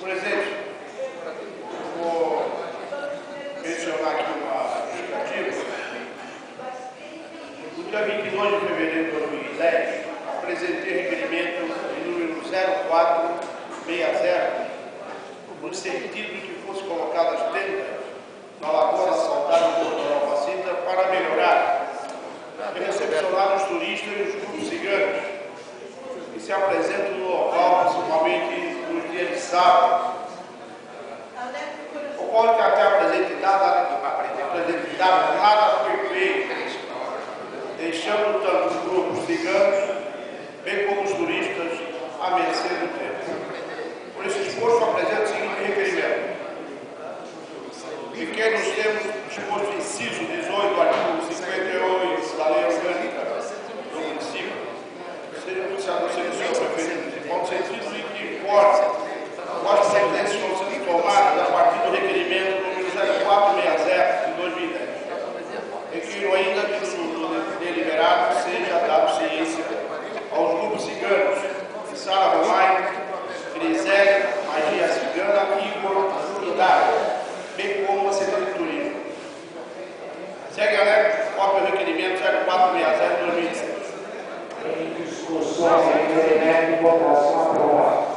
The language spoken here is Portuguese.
Presidente, vou mencionar aqui uma justificativa. No dia 22 de fevereiro de 2010, apresentei requerimento número 0460, no sentido de que fosse colocadas tendas na lagoa assaltada do Dr. Alfacita para melhorar e recepcionar os turistas e os grupos ciganos que se apresentam no local, principalmente nos dias de sábado. Ocorre que até a presente data nada foi feito, deixando tanto os grupos ciganos, bem como os turistas, à mercê do tempo. Por esse esforço, apresento o seguinte requerimento. E que nos temos disposto inciso 18 do artigo 58 da Lei Orgânica do município, seja anunciado no senhor preferido, no sentido de que informe as providências estão sendo tomadas a partir do requerimento número 0460 de 2010. Requiro ainda que no deliberado seja dado ciência aos grupos ciganos de Sara Romai, Grisele, Magia Cigana, Igor e Dário, bem como a Secretaria de Turismo. Segue a lei, cópia do requerimento 0460 de 2010. Em discussão, requerimento e votação aprovada.